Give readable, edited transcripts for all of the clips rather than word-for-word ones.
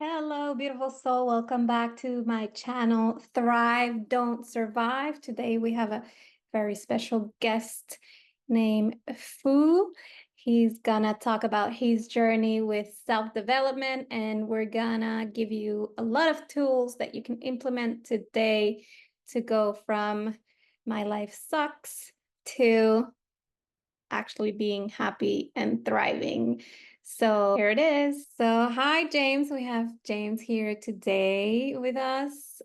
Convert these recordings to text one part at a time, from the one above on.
Hello, beautiful soul. Welcome back to my channel, Thrive, Don't Survive. Today we have a very special guest named Fu. He's gonna talk about his journey with self-development, and we're gonna give you a lot of tools that you can implement today to go from my life sucks to actually being happy and thriving. So here it is. So hi, James. We have James here today with us.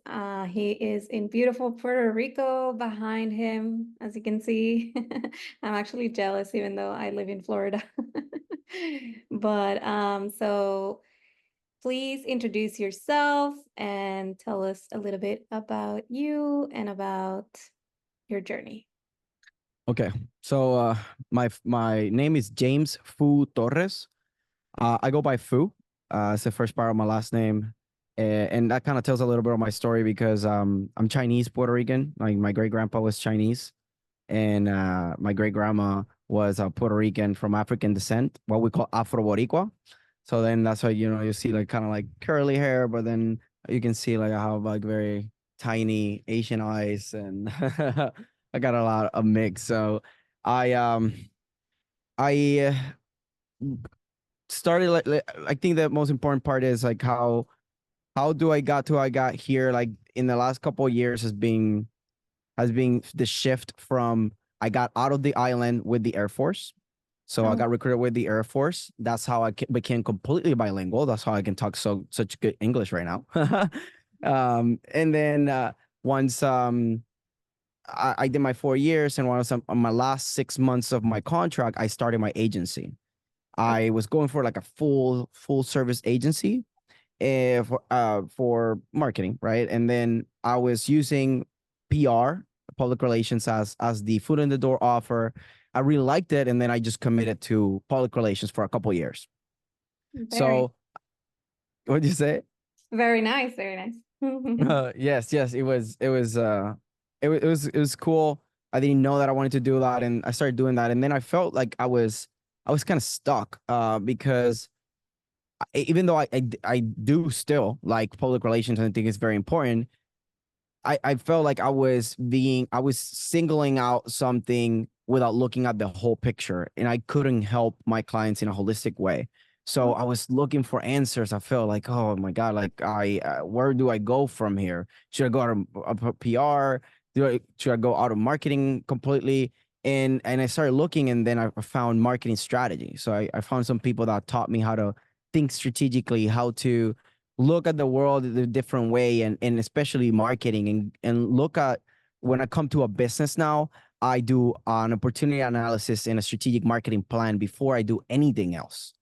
He is in beautiful Puerto Rico behind him, as you can see. I'm actually jealous, even though I live in Florida. So please introduce yourself and tell us a little bit about you and about your journey. Okay, so my name is James Fu Torres. I go by Fu. It's the first part of my last name, and that kind of tells a little bit of my story because I'm Chinese Puerto Rican. Like my great grandpa was Chinese, and my great grandma was Puerto Rican from African descent, what we call Afro Boricua. So then that's why you see like kind of like curly hair, but then you can see like I have like very tiny Asian eyes, and I got a lot of mix. So I started I think the most important part is like how do I got to I got here like in the last couple of years has been the shift from I got out of the island with the Air Force. So I Oh, got recruited with the Air Force. That's how I became completely bilingual. That's how I can talk such good English right now. And then once I did my 4 years, and once on my last 6 months of my contract, I started my agency. I was going for like a full service agency for marketing, right? And then I was using PR, public relations, as the foot in the door offer. I really liked it, and then I just committed to public relations for a couple of years. very, So, what did you say? very nice, very nice. Yes, it was cool. I didn't know that I wanted to do that, and I started doing that, and then I felt like I was kind of stuck because even though I do still like public relations and I think it's very important, I felt like I was singling out something without looking at the whole picture, and I couldn't help my clients in a holistic way. So I was looking for answers. I felt like, oh my God, like where do I go from here? Should I go out of PR? Should I go out of marketing completely? And I started looking, and then I found marketing strategy. So I found some people that taught me how to think strategically, how to look at the world in a different way, and especially marketing, and look at when I come to a business now, I do an opportunity analysis and a strategic marketing plan before I do anything else.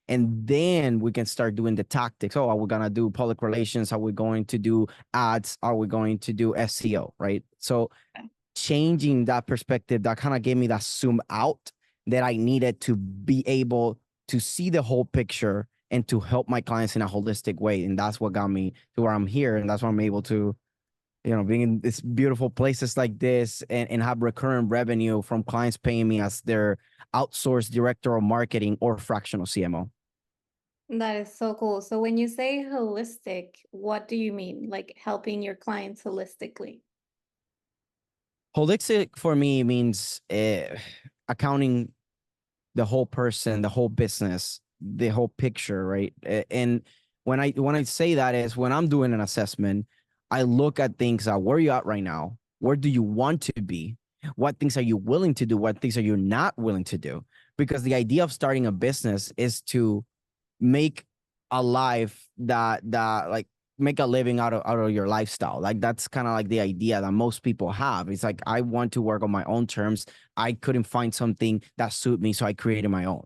And then we can start doing the tactics. Oh, are we gonna do public relations? Are we going to do ads? Are we going to do SEO? Right. So changing that perspective, that kind of gave me that zoom out that I needed to be able to see the whole picture and to help my clients in a holistic way. And that's what got me to where I'm here. And that's why I'm able to, being in these beautiful places like this, and have recurrent revenue from clients paying me as their outsourced director of marketing or fractional CMO. That is so cool. So when you say holistic, what do you mean? Like helping your clients holistically? Holistic for me means accounting the whole person, the whole business, the whole picture, right? And when I say that is when I'm doing an assessment, I look at things where you at right now, where do you want to be, what things are you willing to do, what things are you not willing to do, because the idea of starting a business is to make a life that like make a living out of your lifestyle. Like that's kind of like the idea that most people have. It's like I want to work on my own terms. I couldn't find something that suit me, so I created my own.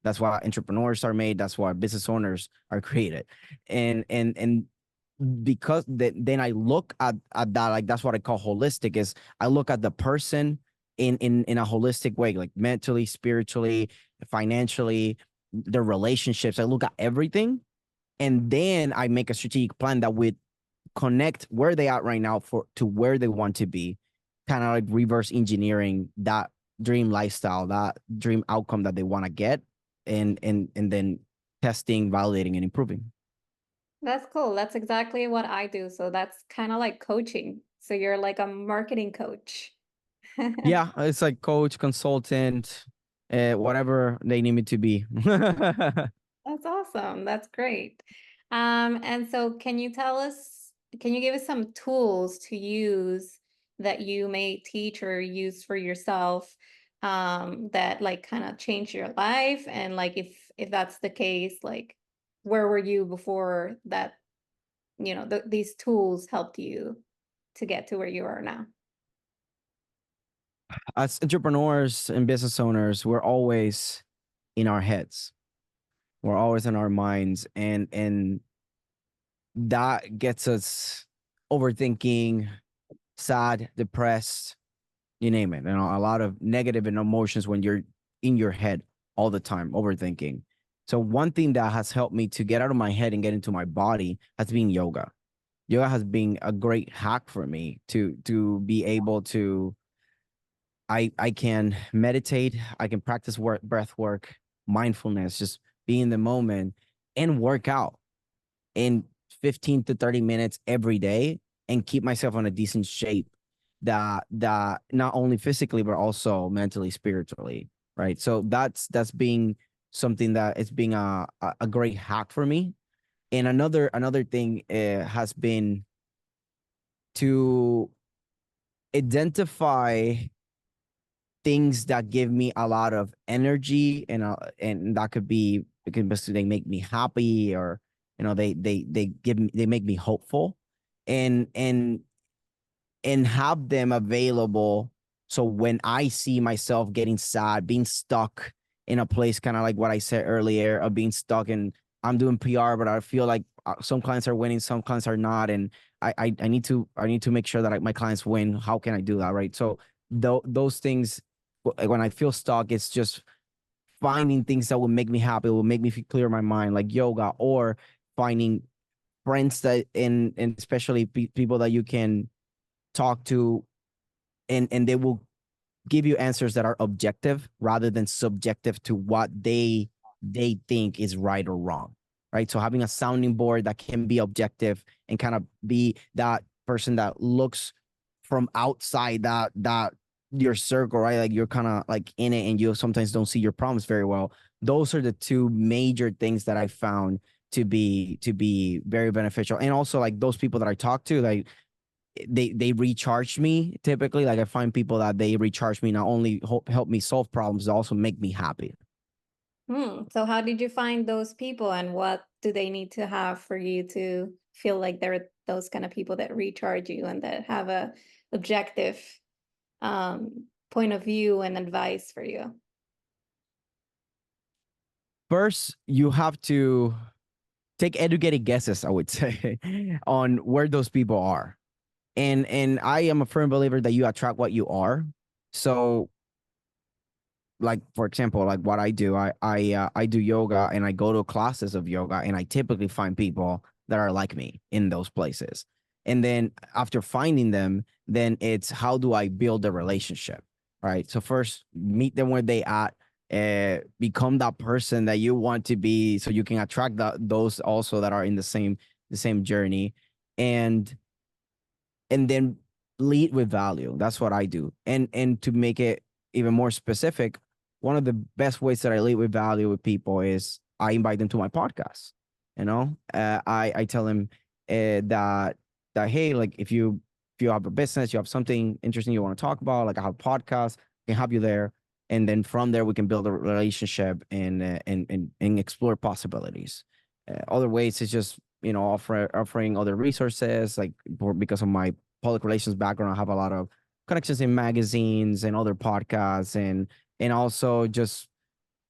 That's why entrepreneurs are made. That's why business owners are created. And because then I look at that, like that's what I call holistic, is I look at the person in a holistic way, like mentally, spiritually, financially, their relationships. I look at everything, and then I make a strategic plan that would connect where they are right now to where they want to be, kind of like reverse engineering that dream lifestyle, that dream outcome that they want to get, and then testing, validating, and improving. That's cool. That's exactly what I do. So that's kind of like coaching. So you're like a marketing coach. Yeah, it's like coach, consultant, whatever they need me to be. That's awesome. That's great. And so can you give us some tools to use that you may teach or use for yourself, that like kind of change your life? And like if that's the case, like where were you before that, these tools helped you to get to where you are now? As entrepreneurs and business owners, we're always in our heads. We're always in our minds, and that gets us overthinking, sad, depressed, you name it. A lot of negative emotions when you're in your head all the time, overthinking. So one thing that has helped me to get out of my head and get into my body has been yoga. Yoga has been a great hack for me to be able to I can meditate, I can practice breath work, mindfulness, just be in the moment and work out in 15 to 30 minutes every day and keep myself on a decent shape that not only physically but also mentally, spiritually, right? So that's being something that it's being a great hack for me. And another thing has been to identify things that give me a lot of energy, and that could be because they make me happy, or they make me hopeful, and and and have them available. So when I see myself getting sad, being stuck in a place, kind of like what I said earlier, of being stuck, and I'm doing PR, but I feel like some clients are winning, some clients are not, and I need to make sure that my clients win. How can I do that, right? So those things, when I feel stuck, it's just finding things that will make me happy, will make me feel clear my mind, like yoga, or finding friends that and especially people that you can talk to, and they will give you answers that are objective rather than subjective to what they think is right or wrong, right? So having a sounding board that can be objective and kind of be that person that looks from outside that your circle, right? Like you're kind of like in it and you sometimes don't see your problems very well. Those are the two major things that I found to be very beneficial. And also like those people that I talk to, like they recharge me typically. Like I find people that they recharge me, not only help me solve problems, they also make me happy. So how did you find those people and what do they need to have for you to feel like they're those kind of people that recharge you and that have a objective point of view and advice for you? First, you have to take educated guesses, I would say, on where those people are. And I am a firm believer that you attract what you are. So like for example, like what I do, I do yoga, and I go to classes of yoga, and I typically find people that are like me in those places. And then after finding them, then it's how do I build a relationship, right? So first meet them where they at, become that person that you want to be, so you can attract those also that are in the same journey, and then lead with value. That's what I do. And to make it even more specific, one of the best ways that I lead with value with people is I invite them to my podcast. I tell them that hey, like if you have a business, you have something interesting you want to talk about, like I have a podcast, I can have you there, and then from there we can build a relationship and explore possibilities. Other ways is just offering other resources, like because of my public relations background, I have a lot of connections in magazines and other podcasts, and also just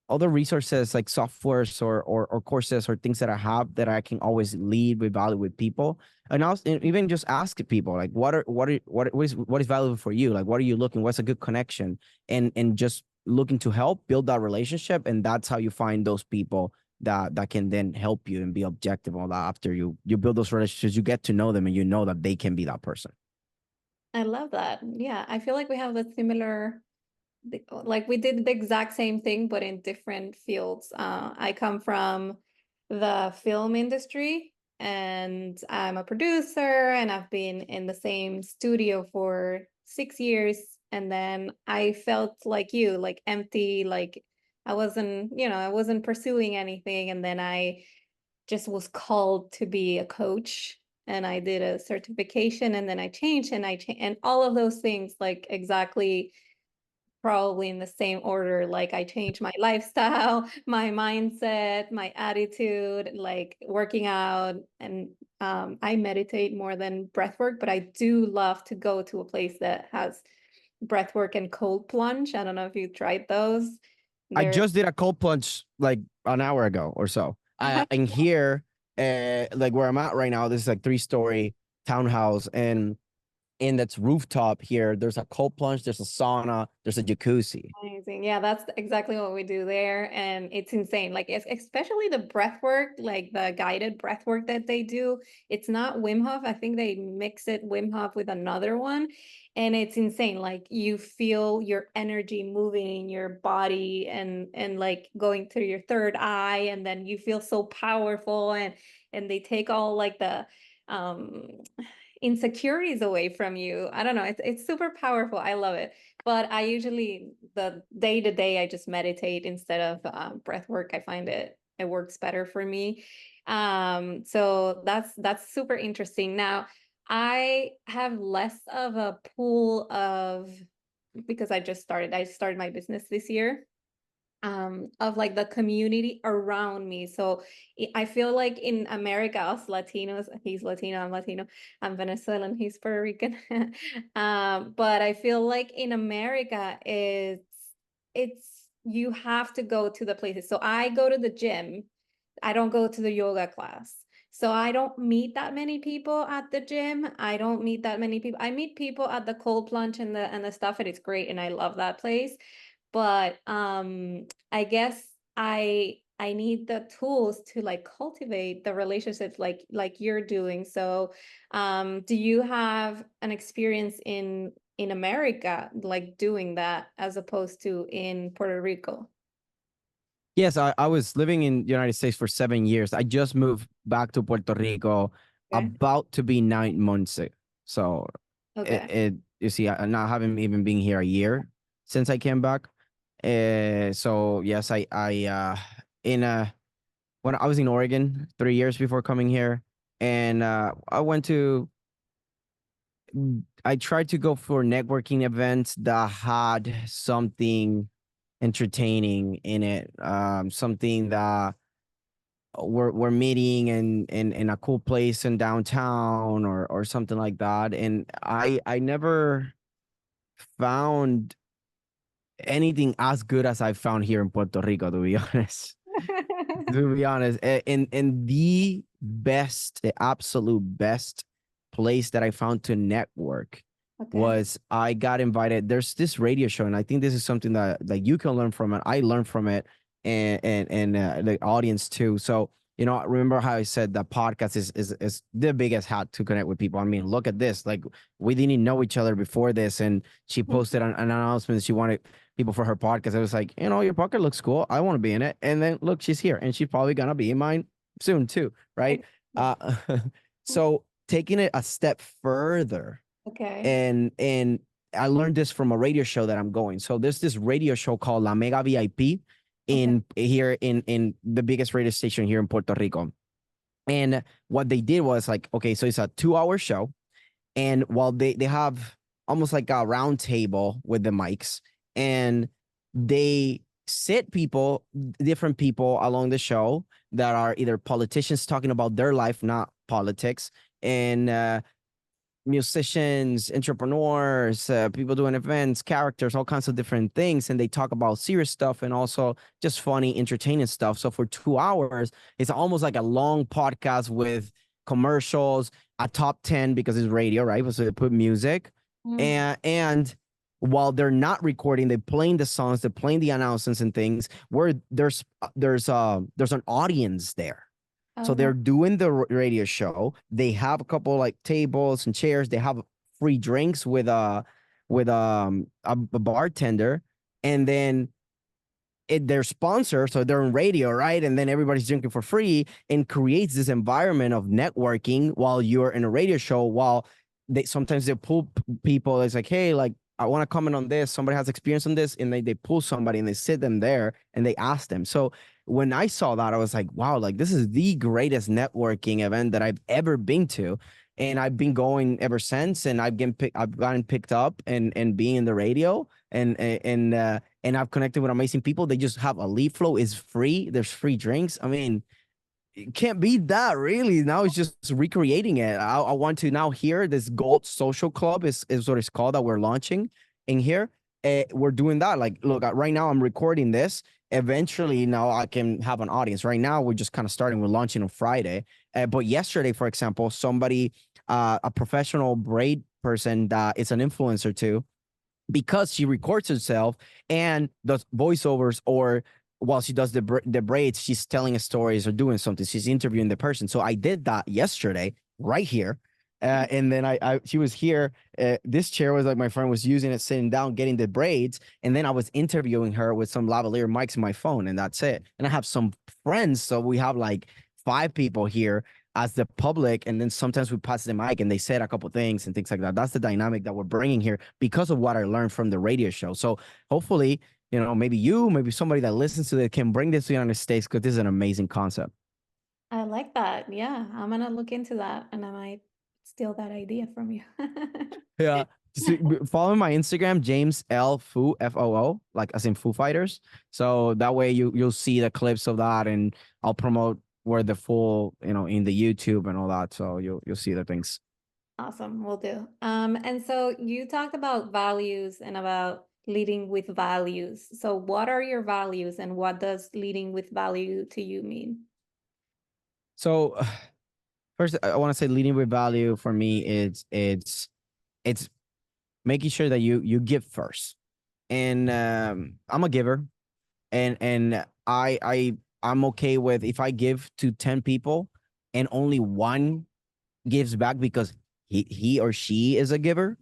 other resources like softwares or courses or things that I have that I can always lead with value with people. And also and even just ask people like what is valuable for you? Like what are you looking? What's a good connection? And just looking to help build that relationship. And that's how you find those people that can then help you and be objective on that. After you build those relationships, you get to know them and you know that they can be that person. I love that. Yeah, I feel like we have a similar, like we did the exact same thing, but in different fields. I come from the film industry. and I'm a producer, and I've been in the same studio for 6 years. And then I felt like you, like empty, like I wasn't pursuing anything. And then I just was called to be a coach, and I did a certification, and then I changed, and all of those things, like exactly probably in the same order. Like I changed my lifestyle, my mindset, my attitude, like working out, and I meditate more than breath work, but I do love to go to a place that has breath work and cold plunge. I don't know if you tried those. I They're just did a cold plunge like an hour ago or so. And here, like where I'm at right now, this is like 3-story townhouse, and in that's rooftop here, there's a cold plunge, there's a sauna, there's a jacuzzi. amazing. Yeah, that's exactly what we do there. And it's insane. Like, especially the breath work, like the guided breath work that they do. It's not Wim Hof. I think they mix it Wim Hof with another one. And it's insane. Like you feel your energy moving in your body, and like going through your third eye, and then you feel so powerful, and they take all like the um insecurities away from you. I don't know. It's super powerful. I love it. But I usually, the day to day, I just meditate instead of breath work. I find it works better for me. So that's super interesting. Now, I have less of a pool of, because I started my business this year, of like the community around me. So I feel like in America, us Latinos, he's Latino, I'm Latino, I'm Venezuelan, he's Puerto Rican. But I feel like in America, it's you have to go to the places. So I go to the gym. I don't go to the yoga class. So I don't meet that many people at the gym. I don't meet that many people. I meet people at the cold plunge and the stuff, and it's great, and I love that place. But I guess I need the tools to like cultivate the relationships like you're doing. So do you have an experience in America like doing that as opposed to in Puerto Rico? Yes, I was living in the United States for 7 years. I just moved back to Puerto Rico Okay. about to be 9 months. So Okay. you see, I not haven't even been here a year since I came back. So yes, I in when I was in Oregon 3 years before coming here, and I tried to go for networking events that had something entertaining in it, something that we're meeting in a cool place in downtown or something like that. And I never found anything as good as I found here in Puerto Rico, to be honest. To be honest, in the best, the absolute best place that I found to network Okay. was I got invited. There's this radio show, and I think this is something that you can learn from it. I learned from it, and the audience too. So remember how I said that podcast is the biggest hat to connect with people. I mean, look at this. Like we didn't know each other before this, and she posted an announcement. She wanted people for her podcast. I was like, your podcast looks cool. I want to be in it. And then look, she's here, and she's probably gonna be in mine soon too, right? Uh, so taking it a step further, Okay. and I learned this from a radio show that I'm going. So there's this radio show called La Mega VIP Okay. in here in the biggest radio station here in Puerto Rico. And what they did was like, okay, so it's a 2-hour show, and while they have almost like a round table with the mics, and they sit different people along the show that are either politicians talking about their life, not politics, and musicians, entrepreneurs, people doing events, characters, all kinds of different things. And they talk about serious stuff and also just funny, entertaining stuff. So for 2 hours, it's almost like a long podcast with commercials, a top 10 because it's radio, right? So they put music, Mm. and while they're not recording, they're playing the songs, they're playing the announcements and things where there's an audience there. So Oh, they're doing the radio show. They have a couple like tables and chairs. They have free drinks with a bartender, and then they're sponsored, so they're on radio, right? And then everybody's drinking for free, and creates this environment of networking while you're in a radio show. While they pull people, it's like, hey, like I want to comment on this. Somebody has experience on this, and they pull somebody and they sit them there and they ask them. So when I saw that, I was like, wow, like this is the greatest networking event that I've ever been to. And I've been going ever since, and I've gotten picked up and being in the radio, and I've connected with amazing people. They just have a lead flow is free. There's free drinks. I mean, it can't beat that really. Now it's just recreating it. I want to now hear this Gold Social Club is what it's called that we're launching in here. We're doing that. Like, look, right now I'm recording this. Eventually, now I can have an audience. Right now, we're just kind of starting. We're launching on Friday. But yesterday, for example, somebody, a professional braid person that is an influencer too, because she records herself and does voiceovers, or while she does the braids, she's telling stories or doing something. She's interviewing the person. So I did that yesterday right here. And then she was here. This chair was like my friend was using it, sitting down, getting the braids. And then I was interviewing her with some lavalier mics in my phone, and that's it. And I have some friends. So we have like 5 people here as the public, and then sometimes we pass the mic and they said a couple things and things like that. That's the dynamic that we're bringing here because of what I learned from the radio show. So hopefully, maybe somebody that listens to it can bring this to the United States, because this is an amazing concept. I like that. Yeah, I'm gonna look into that and I might steal that idea from you. Yeah. So, follow my Instagram, James L Foo, FOO, like as in Foo Fighters. So that way you'll see the clips of that, and I'll promote where the full, in the YouTube and all that. So you'll see the things. Awesome, will do. And so you talked about values and about leading with values. So what are your values and what does leading with value to you mean? So first, I want to say leading with value for me is it's making sure that you give first. And I'm a giver, and I'm okay with if I give to 10 people and only one gives back because he or she is a giver,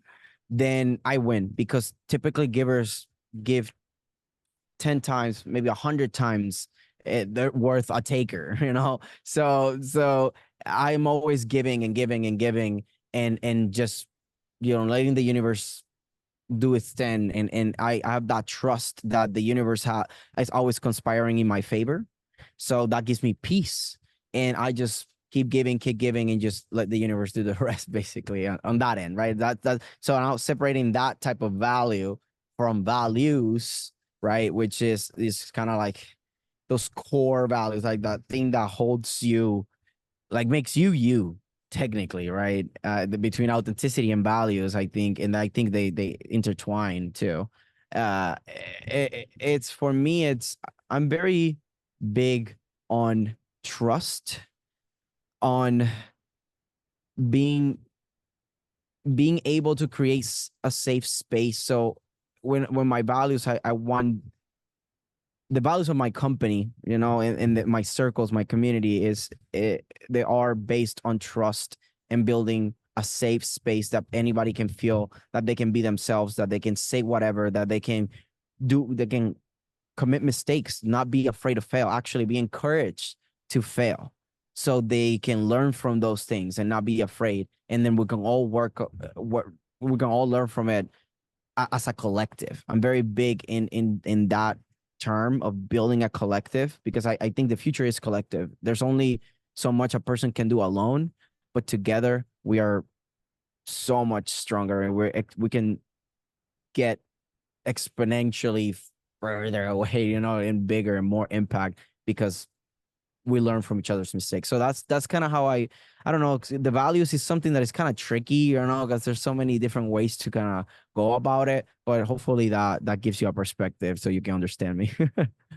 then I win, because typically givers give 10 times, maybe 100 times they're worth a taker, so I'm always giving and giving and giving, and just letting the universe do its thing, and I have that trust that the universe is always conspiring in my favor. So that gives me peace, and I just keep giving, and just let the universe do the rest, basically, on that end, right? That so now separating that type of value from values, right? Which is kind of like those core values, like that thing that holds you, like makes you technically, right? Between authenticity and values, I think, and I think they intertwine too. It's for me, I'm very big on trust, on being being able to create a safe space. So when my values, I want the values of my company, and my circles, my community they are based on trust and building a safe space that anybody can feel that they can be themselves, that they can say whatever, that they can commit mistakes, not be afraid to fail, actually be encouraged to fail, so they can learn from those things and not be afraid. And then we can all we can all learn from it as a collective. I'm very big in that term of building a collective, because I think the future is collective. There's only so much a person can do alone, but together we are so much stronger, and we can get exponentially further away, and bigger and more impact, because we learn from each other's mistakes. So that's kind of how I don't know. The values is something that is kind of tricky, because there's so many different ways to kind of go about it. But hopefully that gives you a perspective so you can understand me.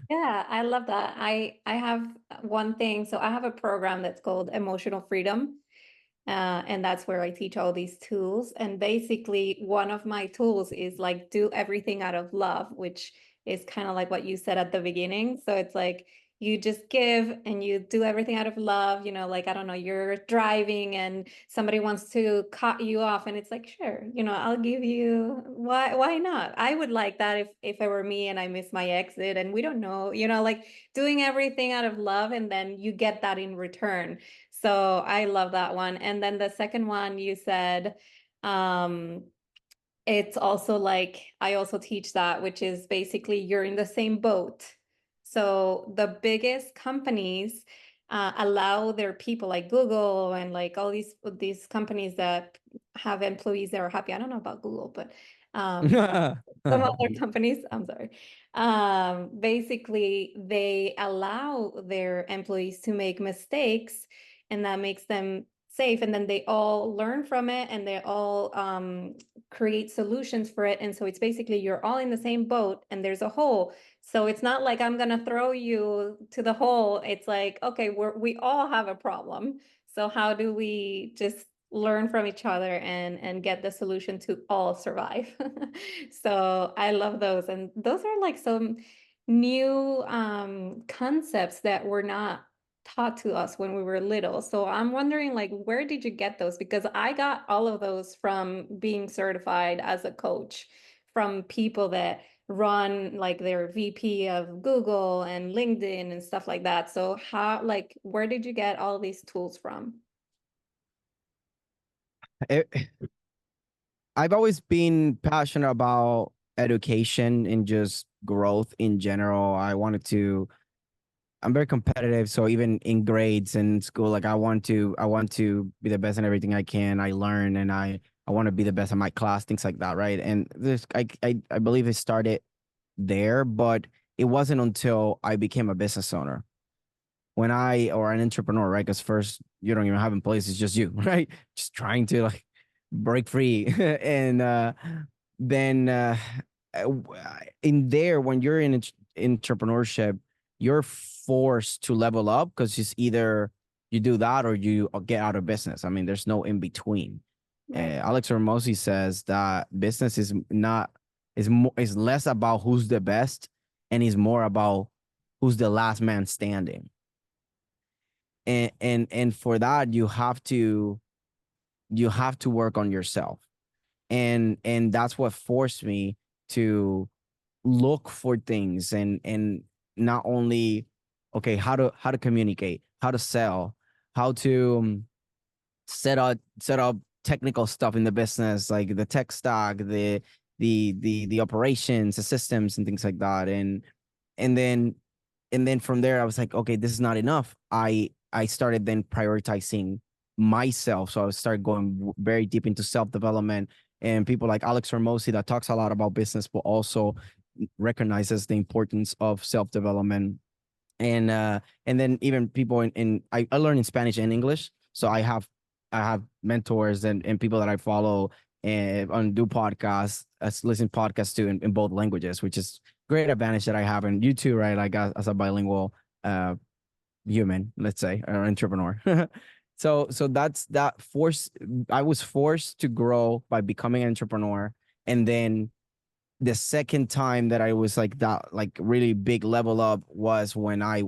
Yeah, I love that. I have one thing. So I have a program that's called Emotional Freedom. And that's where I teach all these tools. And basically, one of my tools is like do everything out of love, which is kind of like what you said at the beginning. So it's like you just give and you do everything out of love, like, I don't know, you're driving and somebody wants to cut you off and it's like, sure, I'll give you, why not? I would like that if it were me and I miss my exit and we don't know, like doing everything out of love and then you get that in return. So I love that one. And then the second one you said, um, it's also like I also teach that, which is basically you're in the same boat. So the biggest companies allow their people, like Google and like all these companies that have employees that are happy. I don't know about Google, but um, some other companies, I'm sorry. Basically, they allow their employees to make mistakes, and that makes them safe. And then they all learn from it, and they all create solutions for it. And so it's basically you're all in the same boat, and there's a hole. So it's not like I'm gonna throw you to the hole. It's like, okay, we all have a problem. So how do we just learn from each other and get the solution to all survive? So I love those. And those are like some new concepts that were not taught to us when we were little. So I'm wondering, like, where did you get those? Because I got all of those from being certified as a coach, from people that run like their VP of Google and LinkedIn and stuff like that. So how, like, where did you get all these tools from? It, I've always been passionate about education and just growth in general. I'm very competitive, so even in grades and school, like I want to be the best in everything I can. I learn and I want to be the best in my class, things like that, right? And this I believe it started there, but it wasn't until I became a business owner when I or an entrepreneur, right? Because first you don't even have employees, it's just you, right? Just trying to like break free. And then in there, when you're in entrepreneurship, you're forced to level up because it's either you do that or you get out of business. I mean, there's no in between. Right. Alex Hormozy says that business is not is less about who's the best and is more about who's the last man standing. And for that you have to work on yourself. And that's what forced me to look for things and not only okay how to communicate, how to sell, how to set up technical stuff in the business, like the tech stack, the operations, the systems and things like that. And then from there I was like, okay, this is not enough. I started then prioritizing myself, so I started going very deep into self-development. And people like Alex Hormozy that talks a lot about business but also recognizes the importance of self-development. And then even people I learn in Spanish and English, so I have mentors and people that I follow and on do podcasts, listen podcasts to in both languages, which is great advantage that I have. And you too, right? Like as a bilingual human, let's say, or entrepreneur. So that's that force. I was forced to grow by becoming an entrepreneur. And then the second time that I was like that, like really big level up was when I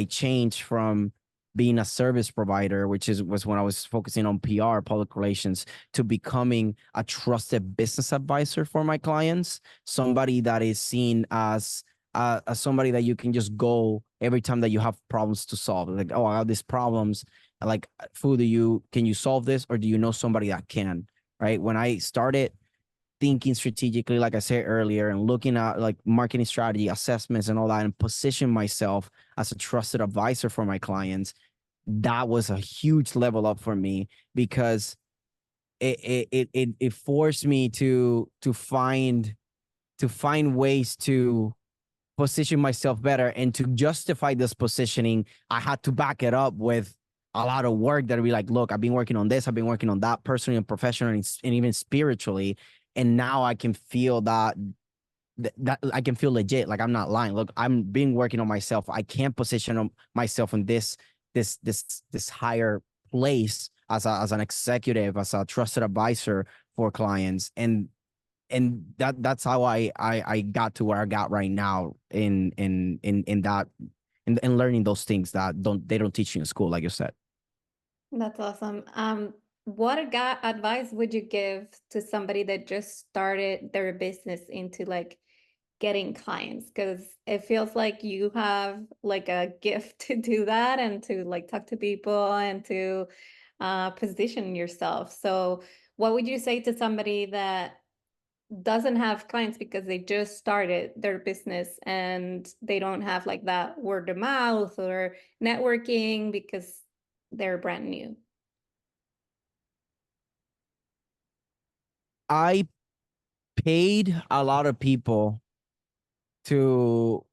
changed from being a service provider, which was when I was focusing on PR, public relations, to becoming a trusted business advisor for my clients, somebody that is seen as somebody that you can just go every time that you have problems to solve. Like, oh, I have these problems. Like, Fu, can you solve this, or do you know somebody that can? Right. When I started thinking strategically, like I said earlier, and looking at like marketing strategy assessments and all that, and position myself as a trusted advisor for my clients, that was a huge level up for me because it forced me to find ways to position myself better. And to justify this positioning, I had to back it up with a lot of work that would be like, look, I've been working on this, I've been working on that personally and professionally and even spiritually. And now I can feel that I can feel legit. Like I'm not lying. Look, I'm been working on myself. I can't position myself in this higher place as an executive, as a trusted advisor for clients. And that's how I got to where I got right now in and learning those things that they don't teach you in school, like you said. That's awesome. What advice would you give to somebody that just started their business into like getting clients? Because it feels like you have like a gift to do that and to like talk to people and to position yourself. So, what would you say to somebody that doesn't have clients because they just started their business and they don't have like that word of mouth or networking because they're brand new? I paid a lot of people to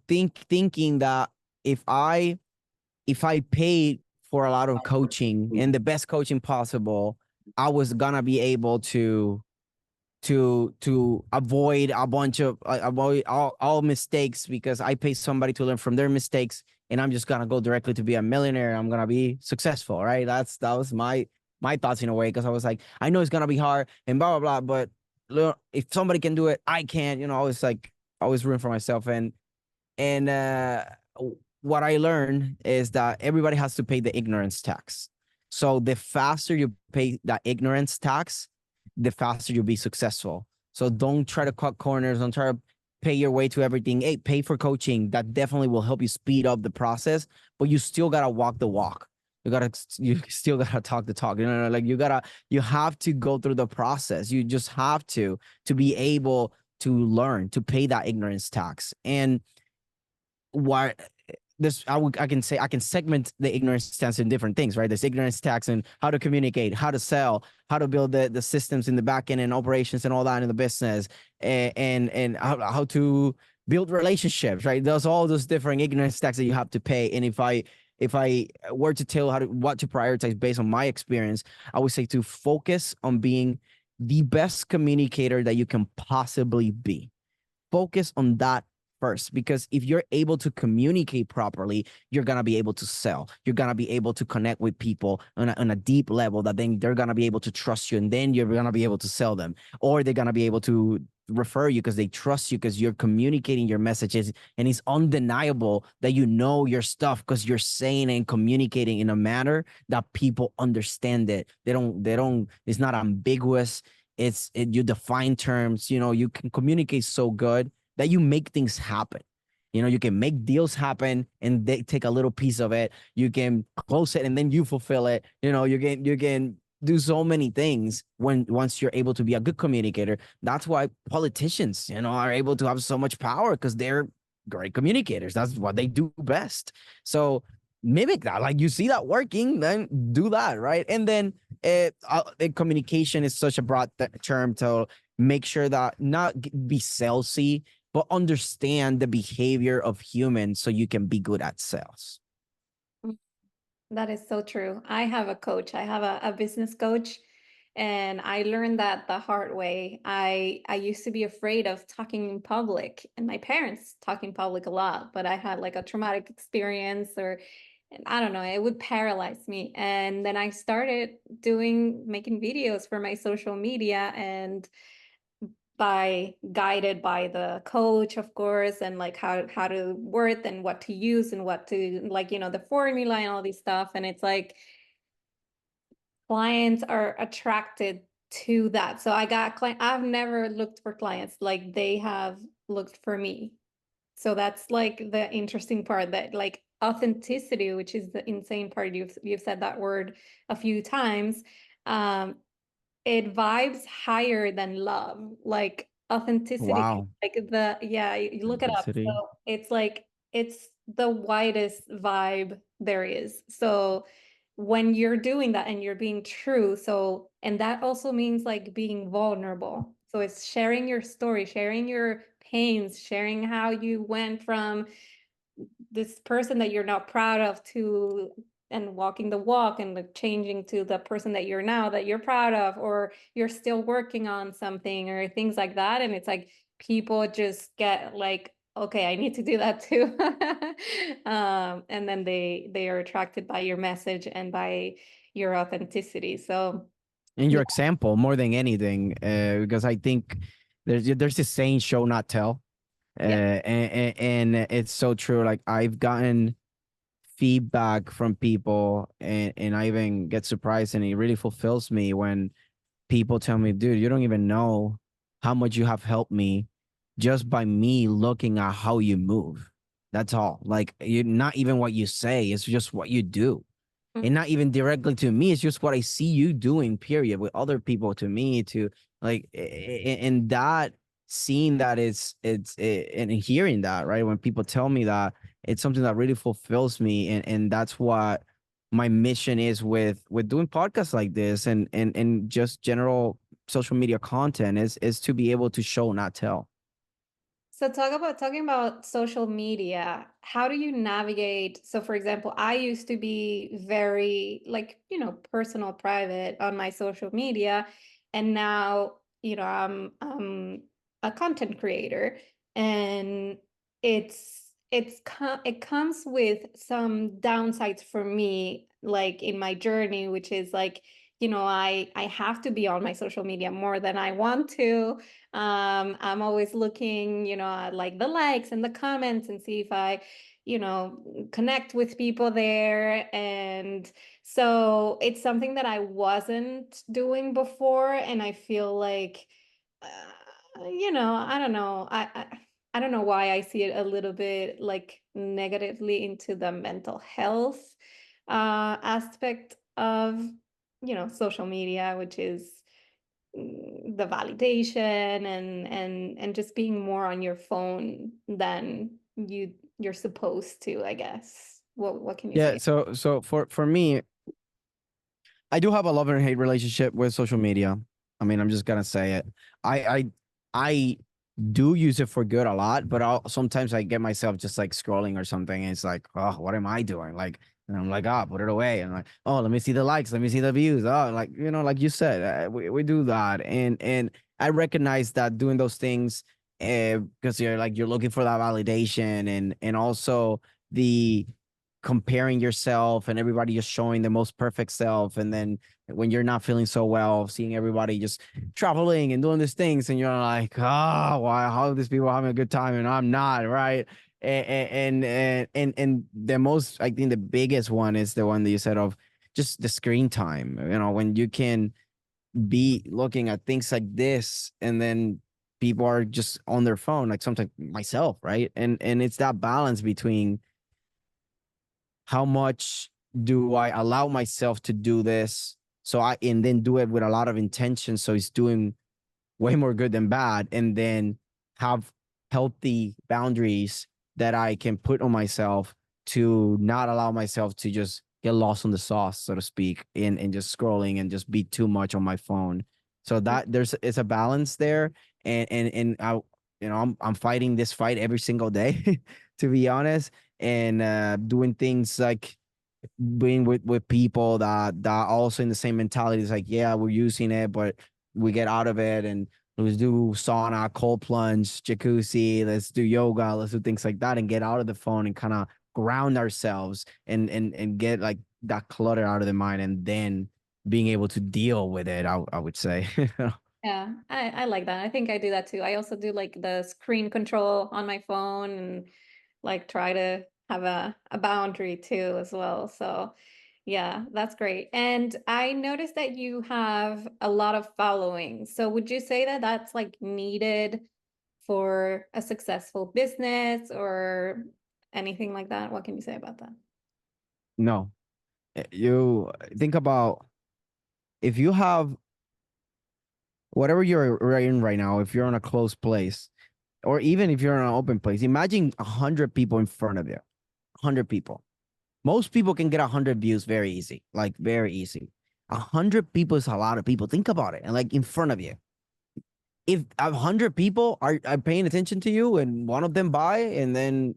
thinking that if I paid for a lot of coaching and the best coaching possible, I was gonna be able to avoid a bunch of avoid all mistakes because I pay somebody to learn from their mistakes, and I'm just gonna go directly to be a millionaire. I'm gonna be successful, right? That was my thoughts in a way, because I was like, I know it's gonna be hard and blah blah blah, but look, if somebody can do it, I can. I was like always rooting for myself, and what I learned is that everybody has to pay the ignorance tax. So the faster you pay that ignorance tax, the faster you'll be successful. So don't try to cut corners. Don't try to pay your way to everything. Hey, pay for coaching. That definitely will help you speed up the process, but you still gotta walk the walk. You still gotta talk the talk. Like you have to go through the process. You just have to be able to learn to pay that ignorance tax. And what this I can say I can segment the ignorance tax in different things, right? There's ignorance tax and how to communicate, how to sell, how to build the systems in the back end and operations and all that in the business, and how to build relationships, right? There's all those different ignorance tax that you have to pay. And if I were to tell what to prioritize based on my experience, I would say to focus on being the best communicator that you can possibly be. Focus on that first, because if you're able to communicate properly, you're going to be able to sell. You're going to be able to connect with people on a deep level that then they're going to be able to trust you, and then you're going to be able to sell them, or they're going to be able to refer you because they trust you because you're communicating your messages, and it's undeniable that you know your stuff because you're saying and communicating in a manner that people understand it. They don't it's not ambiguous. You define terms. You can communicate so good that you make things happen. You can make deals happen and they take a little piece of it. You can close it and then you fulfill it. You can do so many things once you're able to be a good communicator. That's why politicians, are able to have so much power, because they're great communicators. That's what they do best. So mimic that. Like, you see that working, then do that, right? And then communication is such a broad term to make sure that not be salesy, but understand the behavior of humans so you can be good at sales. That is so true. I have a coach. I have a business coach, and I learned that the hard way. I used to be afraid of talking in public, and my parents talk in public a lot, but I had like a traumatic experience, or and I don't know, it would paralyze me. And then I started making videos for my social media, and guided by the coach, of course, and like how to word and what to use and what to, like, the formula and all these stuff. And it's like clients are attracted to that. So I've never looked for clients, like they have looked for me. So that's like the interesting part, that like authenticity, which is the insane part. You've said that word a few times. Um, it vibes higher than love, like authenticity. Wow. Like yeah, you look it up. Authenticity. So it's like it's the widest vibe there is. So when you're doing that and you're being true, and that also means like being vulnerable. So it's sharing your story, sharing your pains, sharing how you went from this person that you're not proud of to, and walking the walk, and like changing to the person that you're now, that you're proud of, or you're still working on something, or things like that. And it's like people just get like, okay, I need to do that too. And then they are attracted by your message and by your authenticity. So In yeah. your example, more than anything, because I think there's this saying, show not tell. Yeah. And it's so true. Like I've gotten feedback from people, and I even get surprised, and it really fulfills me when people tell me, dude, you don't even know how much you have helped me just by me looking at how you move. That's all. Like you, not even what you say, it's just what you do. And Mhm. not even directly to me, it's just what I see you doing, period, with other people, to me, to like, and that, seeing that, and hearing that, right, when people tell me that, it's something that really fulfills me. And that's what my mission is with doing podcasts like this, and just general social media content, is to be able to show, not tell. So talking about social media, how do you navigate? So for example, I used to be very like, personal, private on my social media, and now, I'm a content creator, and it comes with some downsides for me, like in my journey, which is like, I have to be on my social media more than I want to. I'm always looking, at like the likes and the comments and see if I, connect with people there. And so it's something that I wasn't doing before. And I feel like, I don't know. I don't know why I see it a little bit like negatively into the mental health aspect of, social media, which is the validation and just being more on your phone than you're supposed to, I guess. What can you Yeah, say? so for me, I do have a love and hate relationship with social media. I mean, I'm just gonna say it. I do use it for good a lot, but sometimes I get myself just like scrolling or something, and it's like, oh, what am I doing? Like, and I'm like, put it away. And I'm like, oh, let me see the likes, let me see the views. Oh, like, like you said, we do that, and I recognize that doing those things, because you're looking for that validation, and also the comparing yourself and everybody just showing the most perfect self, and then when you're not feeling so well, seeing everybody just traveling and doing these things, and you're like, oh, why, how are these people having a good time and I'm not, right? And the most, I think the biggest one is the one that you said of just the screen time, when you can be looking at things like this, and then people are just on their phone, like sometimes myself, right? And it's that balance between how much do I allow myself to do this, and then do it with a lot of intention, so it's doing way more good than bad, and then have healthy boundaries that I can put on myself to not allow myself to just get lost on the sauce, so to speak, and just scrolling and just be too much on my phone. So that it's a balance there, and I'm fighting this fight every single day, to be honest, and doing things like being with people that also in the same mentality. Is like, yeah, we're using it, but we get out of it, and let's do sauna, cold plunge, jacuzzi, let's do yoga, let's do things like that, and get out of the phone and kind of ground ourselves, and get like that clutter out of the mind, and then being able to deal with it, I would say. Yeah, I like that. I think I do that too. I also do like the screen control on my phone and like try to have a boundary too as well. So yeah, that's great. And I noticed that you have a lot of following. So would you say that that's like needed for a successful business or anything like that? What can you say about that? No, you think about, if you have whatever you're in right now, if you're in a closed place, or even if you're in an open place, imagine 100 people in front of you. 100 people. Most people can get 100 views very easy, like very easy. 100 people is a lot of people. Think about it, and like in front of you, if 100 people are paying attention to you, and one of them buy, and then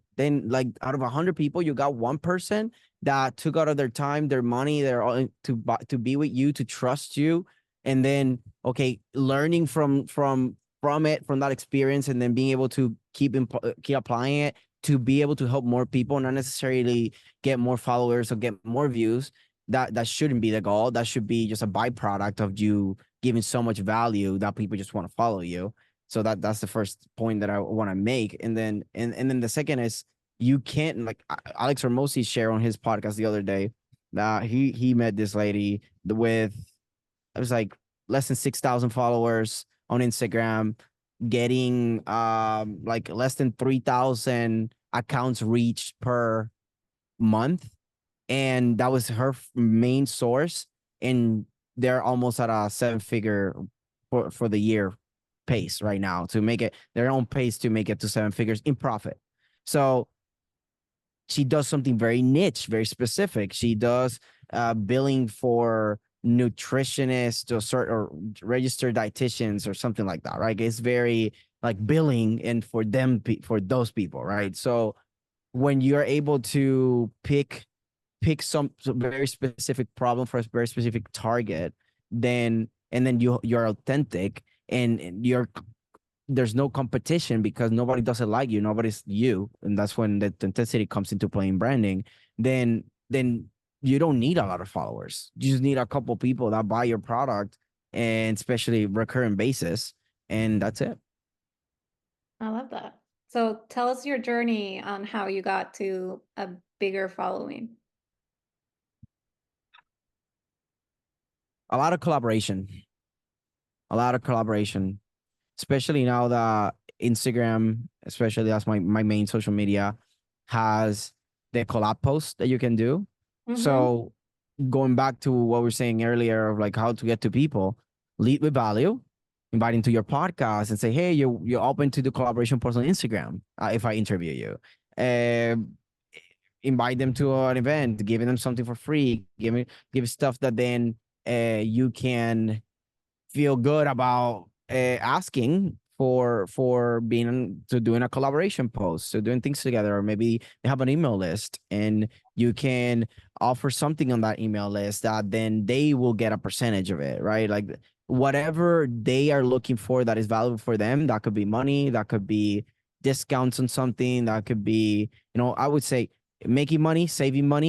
like out of 100 people, you got one person that took out of their time, their money, their all to be with you, to trust you, and then, okay, learning from it, from that experience, and then being able to keep applying it to be able to help more people, not necessarily get more followers or get more views. That shouldn't be the goal. That should be just a byproduct of you giving so much value that people just want to follow you. So that's the first point that I want to make. And then the second is, you can't, like, Alex Hormozi shared on his podcast the other day that he met this lady with, it was like less than 6,000 followers on Instagram, getting like less than 3,000 accounts reached per month, and that was her main source. And they're almost at a seven figure for the year pace right now, to make it their own pace to make it to seven figures in profit. So she does something very niche, very specific. She does billing for nutritionists or registered dietitians or something like that, right? It's very like billing and for them, for those people, right? So when you're able to pick some very specific problem for a very specific target, then and then you're authentic, and you're there's no competition because nobody doesn't like you, nobody's you, and that's when the authenticity comes into play in branding. Then you don't need a lot of followers. You just need a couple people that buy your product, and especially recurring basis, and that's it. I love that. So tell us your journey on how you got to a bigger following. A lot of collaboration, a lot of collaboration, especially now that Instagram, especially that's my main social media, has the collab post that you can do. Mm-hmm. So going back to what we were saying earlier of like how to get to people, lead with value, inviting to your podcast and say, hey, you're open to the collaboration post on Instagram if I interview you. Uh, Invite them to an event, giving them something for free, give stuff that then you can feel good about asking for being to doing a collaboration post, so doing things together, or maybe they have an email list and you can offer something on that email list that then they will get a percentage of it, right? Like whatever they are looking for that is valuable for them, that could be money, that could be discounts on something, that could be, I would say making money,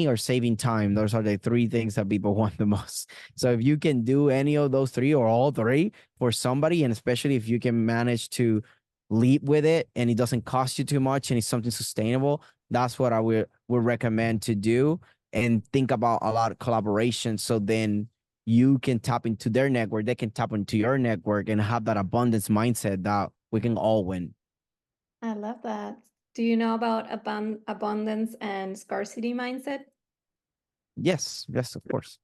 or saving time. Those are the three things that people want the most. So if you can do any of those three or all three for somebody, and especially if you can manage to leap with it and it doesn't cost you too much and it's something sustainable, that's what I would recommend to do. And think about a lot of collaboration. So then you can tap into their network, they can tap into your network, and have that abundance mindset that we can all win. I love that. Do you know about abundance and scarcity mindset? Yes, yes, of course.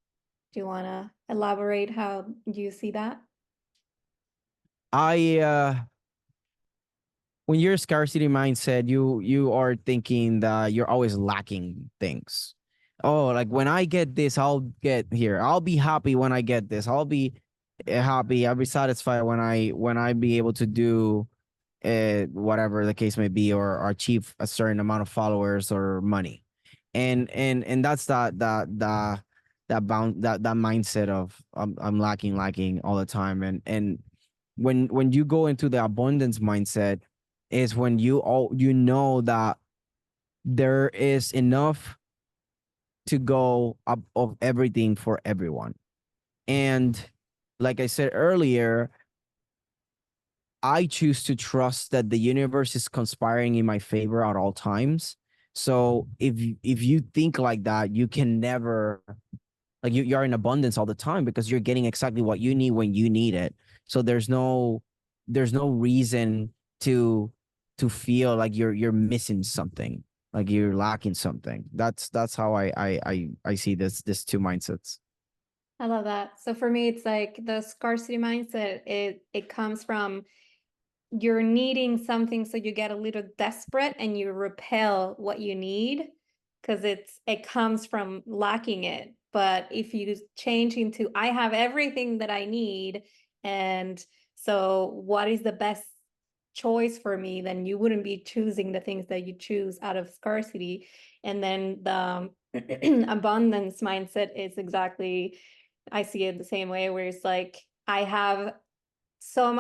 Do you want to elaborate how you see that? I When you're a scarcity mindset, you are thinking that you're always lacking things. Oh, like when I get this, I'll get here. I'll be happy when I get this. I'll be happy. I'll be satisfied when I be able to do whatever the case may be, or achieve a certain amount of followers or money. And that's that mindset of I'm lacking all the time. And when you go into the abundance mindset, is when you know that there is enough to go up of everything for everyone. And like I said earlier, I choose to trust that the universe is conspiring in my favor at all times. So if you think like that, you can never, like, you're in abundance all the time because you're getting exactly what you need when you need it. So there's no reason to feel like you're missing something, like you're lacking something. That's how I see this two mindsets. I love that. So for me, it's like the scarcity mindset, it comes from you're needing something, so you get a little desperate and you repel what you need because it comes from lacking it. But if you change into I have everything that I need, and so what is the best choice for me, then you wouldn't be choosing the things that you choose out of scarcity. And then the abundance mindset is exactly, I see it the same way, where it's like I have so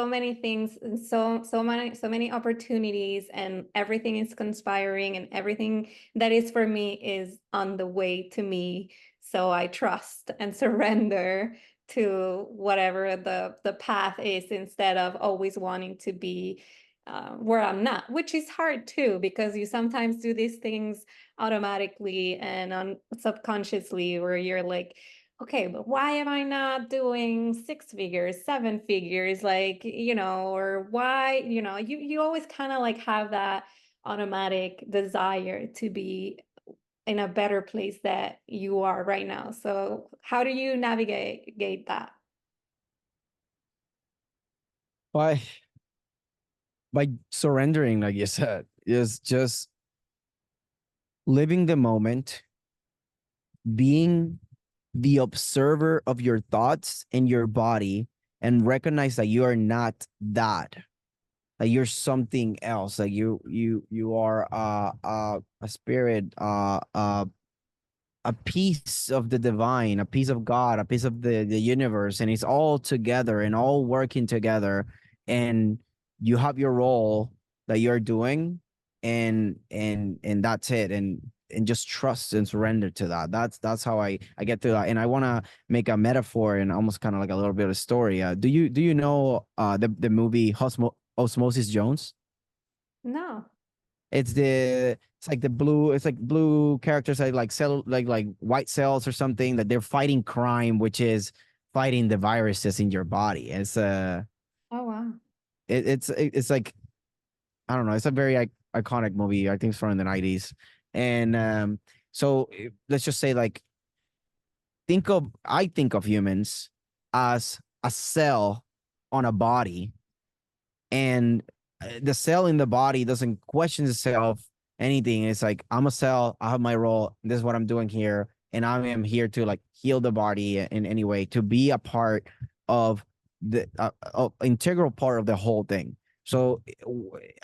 many things, and so many opportunities, and everything is conspiring, and everything that is for me is on the way to me. So I trust and surrender to whatever the path is, instead of always wanting to be where I'm not, which is hard too, because you sometimes do these things automatically and subconsciously, where you're like, okay, but why am I not doing six figures, seven figures, like, or why, you always kind of like have that automatic desire to be in a better place that you are right now. So how do you navigate that? by by surrendering, like you said, is just living the moment, being the observer of your thoughts and your body, and recognize that you are not that, like you're something else, like you are a spirit, a piece of the divine, a piece of God, a piece of the universe, and it's all together and all working together. And you have your role that you're doing, and that's it. And just trust and surrender to that. That's how I get through that. And I want to make a metaphor and almost kind of like a little bit of a story. Do you know the movie Osmosis Jones? No. It's like the blue, it's like blue characters like cell, like white cells or something, that they're fighting crime, which is fighting the viruses in your body. Oh, wow. It's like, I don't know, it's a very iconic movie. I think it's from the 90s. And so let's just say, like, I think of humans as a cell on a body, and the cell in the body doesn't question itself anything. It's like, I'm a cell, I have my role, this is what I'm doing here, and I am here to like heal the body in any way, to be a part of the integral part of the whole thing. So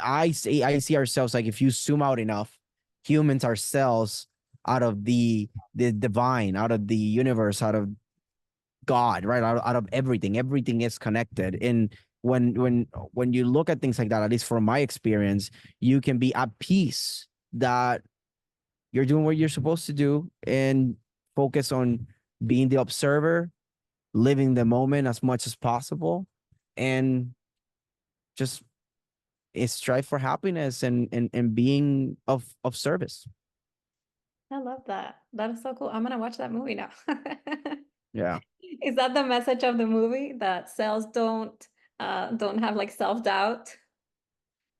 I see ourselves, like, if you zoom out enough, humans are cells out of the divine, out of the universe, out of God, right? Out of everything. Everything is connected. And when you look at things like that, at least from my experience, you can be at peace that you're doing what you're supposed to do, and focus on being the observer, living the moment as much as possible, and just strive for happiness, and being of service. I love that. That is so cool. I'm gonna watch that movie now. Yeah. Is that the message of the movie, that cells don't have like self-doubt?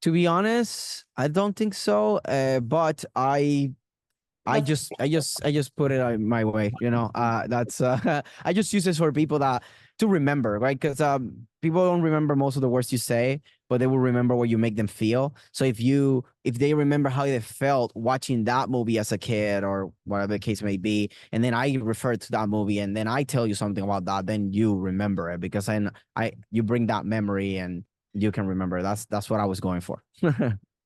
To be honest, I don't think so. But That's I just put it my way, that's I just use this for people that to remember, right? Because people don't remember most of the words you say, but they will remember what you make them feel. So if they remember how they felt watching that movie as a kid, or whatever the case may be, and then I refer to that movie, and then I tell you something about that, then you remember it, because then you bring that memory, and you can remember. That's what I was going for.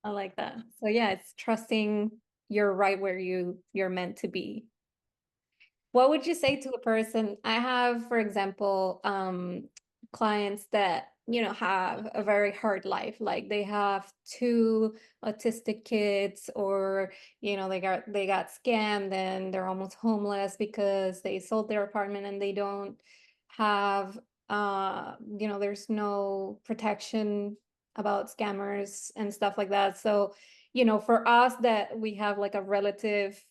I like that. So yeah, it's trusting you're right where you're meant to be. What would you say to a person? I have, for example, clients that, have a very hard life. Like they have two autistic kids, or, they got scammed and they're almost homeless because they sold their apartment and they don't have, there's no protection about scammers and stuff like that. So, for us that we have like a relative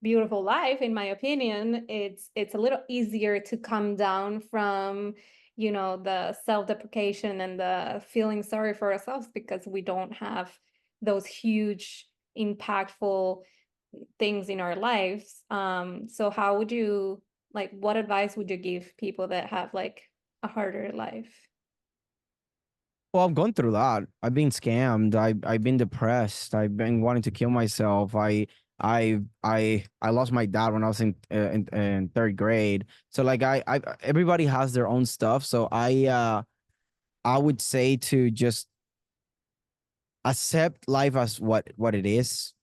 beautiful life, in my opinion, it's a little easier to come down from, the self-deprecation and the feeling sorry for ourselves, because we don't have those huge impactful things in our lives. So how would you, like, what advice would you give people that have like a harder life? Well, I've gone through that. I've been scammed. I've been depressed. I've been wanting to kill myself. I lost my dad when I was in third grade. So like I everybody has their own stuff. So I would say to just accept life as what it is,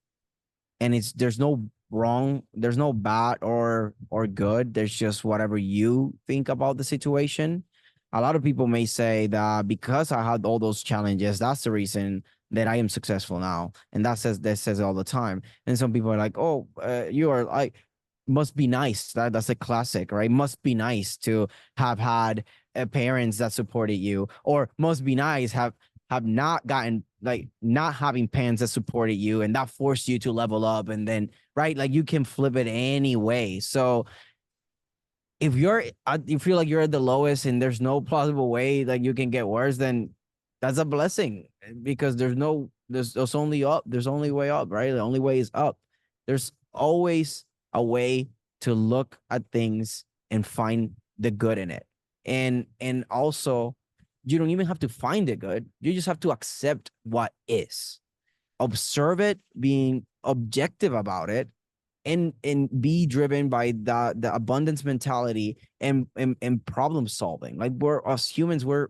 and there's no wrong, there's no bad or good, there's just whatever you think about the situation. A lot of people may say that because I had all those challenges, that's the reason that I am successful now, and that says it all the time. And some people are like, oh, you are like, must be nice. That's a classic, right? Must be nice to have had parents that supported you, or must be nice have not gotten, like, not having parents that supported you and that forced you to level up, and then, right, like, you can flip it anyway. So if you feel like you're at the lowest and there's no possible way like you can get worse, then that's a blessing, because there's only up. There's only way up, right? The only way is up. There's always a way to look at things and find the good in it. And also, you don't even have to find it good. You just have to accept what is. Observe it, being objective about it, and be driven by the abundance mentality and problem solving. Like, we're us humans, we're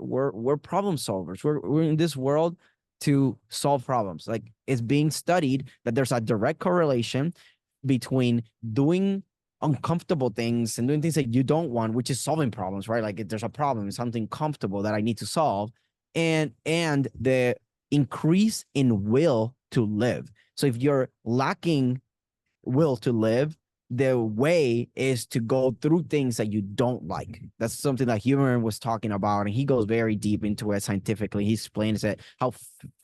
problem solvers. We're in this world to solve problems. Like, it's being studied that there's a direct correlation between doing uncomfortable things and doing things that you don't want, which is solving problems, right? Like, if there's a problem, something comfortable that I need to solve, and the increase in will to live. So if you're lacking will to live, the way is to go through things that you don't like. That's something that Humeron was talking about, and he goes very deep into it scientifically. He explains it how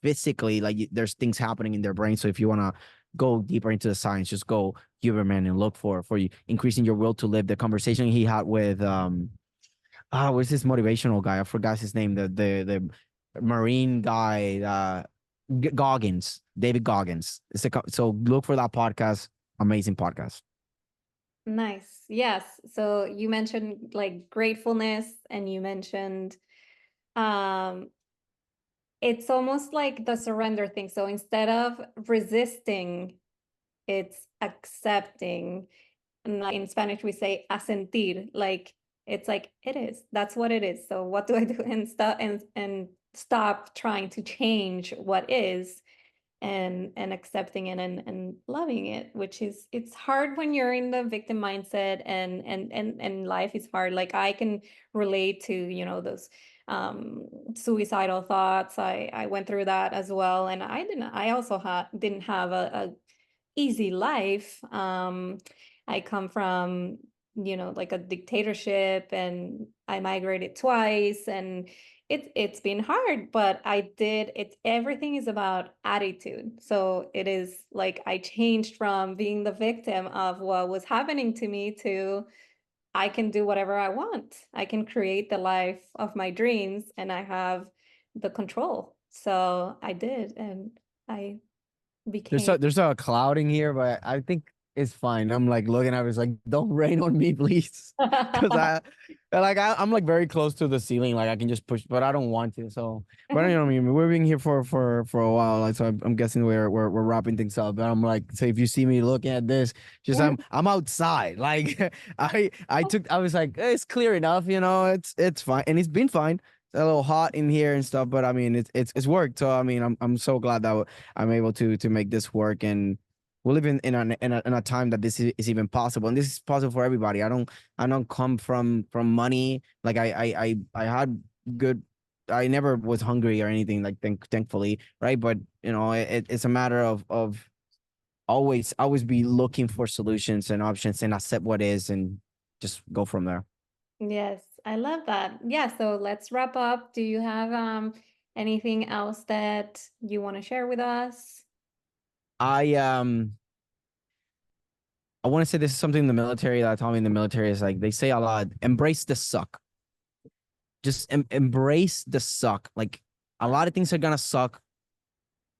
physically, like, there's things happening in their brain. So if you want to go deeper into the science, just go Huberman and look for you increasing your will to live. The conversation he had with what's this motivational guy? I forgot his name. The Marine guy, Goggins, David Goggins. So look for that podcast. Amazing podcast. Nice. Yes. So you mentioned like gratefulness, and you mentioned um it's almost like the surrender thing. So instead of resisting, it's accepting. And like in Spanish, we say asentir, like it's like it is. That's what it is. So what do I do? And stop trying to change what is, and accepting it, and loving it, which is, it's hard when you're in the victim mindset, and life is hard. Like, I can relate to, those suicidal thoughts. I went through that as well, and I also didn't have a easy life. I come from, like a dictatorship, and I migrated twice, and it's been hard, but I did it. Everything is about attitude. So it is like I changed from being the victim of what was happening to me to I can do whatever I want. I can create the life of my dreams, and I have the control. So I did, and I became. There's a clouding here, but I think it's fine. I'm like looking at it, it's like, don't rain on me, please. Because I'm like very close to the ceiling. Like, I can just push, but I don't want to. So, but I mean, we're being here for a while. Like, so I'm guessing we're wrapping things up. But I'm like, so if you see me looking at this, just I'm outside. Like, I was like, it's clear enough, it's fine, and it's been fine. It's a little hot in here and stuff, but I mean, it's worked. So I mean, I'm so glad that I'm able to make this work, and we live in a time that this is even possible, and this is possible for everybody. I don't come from money. Like, I had good. I never was hungry or anything, like, thankfully, right? But it's a matter of always be looking for solutions and options, and accept what is, and just go from there. Yes, I love that. Yeah, so let's wrap up. Do you have anything else that you want to share with us? I I want to say this is something in the military that taught me in the military is, like, they say a lot, embrace the suck. Just embrace the suck. Like, a lot of things are gonna suck,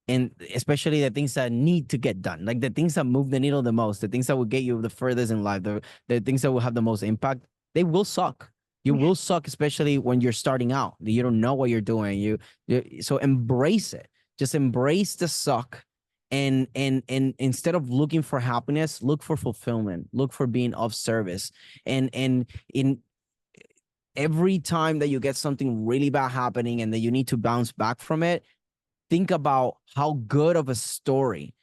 and especially the things that need to get done, like the things that move the needle the most, the things that will get you the furthest in life, the things that will have the most impact, they will suck. You will suck, especially when you're starting out. You don't know what you're doing. So embrace it. Just embrace the suck, and instead of looking for happiness, look for fulfillment. Look for being of service. And in every time that you get something really bad happening and that you need to bounce back from it, think about how good of a story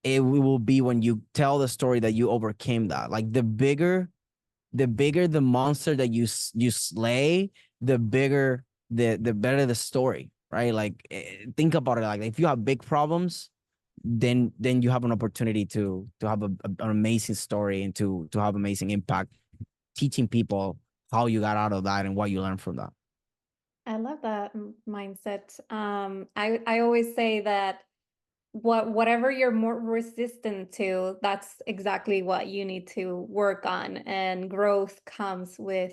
it will be when you tell the story that you overcame that. Like, the bigger the monster that you slay, the bigger the better the story, right? Like, think about it. Like, if you have big problems, then you have an opportunity to have an amazing story and to have amazing impact teaching people how you got out of that and what you learned from that. I love that mindset. I always say that whatever you're more resistant to, that's exactly what you need to work on. And growth comes with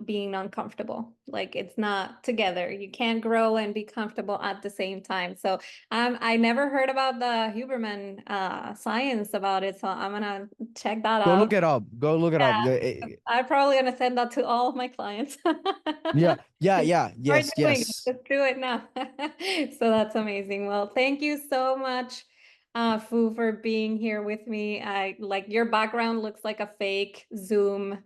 being uncomfortable. Like it's not together. You can't grow and be comfortable at the same time. So I never heard about the Huberman science about it. So I'm gonna check that Go look out. it up. Go look it up. Yeah, I'm probably gonna send that to all of my clients. Yeah, yeah, yeah. We're Yes, doing it. yes. Let's do it now. So that's amazing. Well, thank you so much, Fu, for being here with me. I like your background looks like a fake Zoom.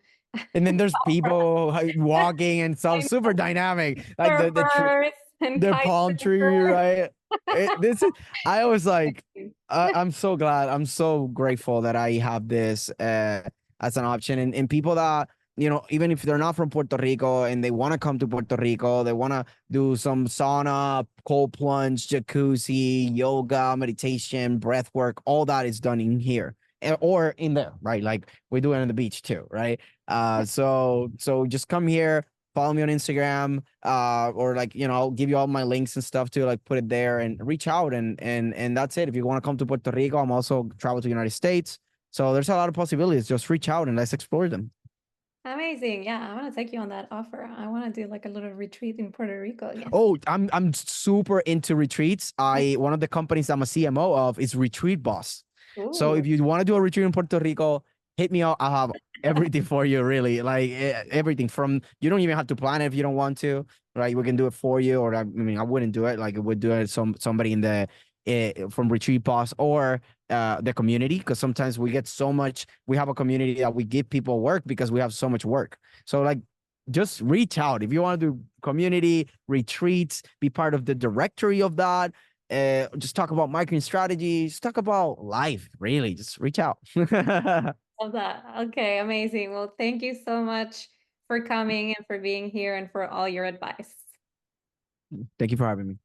And then there's people walking and stuff, I super know. dynamic, like There are birds and the kites palm and tree, birds. right? This is, I was like, I'm so glad, I'm so grateful that I have this as an option. And people that, even if they're not from Puerto Rico and they want to come to Puerto Rico, they want to do some sauna, cold plunge, jacuzzi, yoga, meditation, breath work, all that is done in here or in there, right? Like we do it on the beach too, right? So just come here, follow me on Instagram, or like, I'll give you all my links and stuff to like put it there and reach out and that's it. If you want to come to Puerto Rico, I'm also travel to the United States. So there's a lot of possibilities. Just reach out and let's explore them. Amazing. Yeah, I want to take you on that offer. I want to do like a little retreat in Puerto Rico again. Oh, I'm super into retreats. One of the companies I'm a CMO of is Retreat Boss. So Ooh. if you want to do a retreat in Puerto Rico, hit me up. I'll have everything for you, really. Like everything from you don't even have to plan it if you don't want to, right? We can do it for you. Or I mean, I wouldn't do it. Like it would do it somebody in the from Retreat Boss or the community, because sometimes we get so much. We have a community that we give people work because we have so much work. So like just reach out if you want to do community retreats, be part of the directory of that. Just talk about marketing strategies, talk about life, really. Just reach out. Love that. Okay, amazing. Well, thank you so much for coming and for being here and for all your advice. Thank you for having me.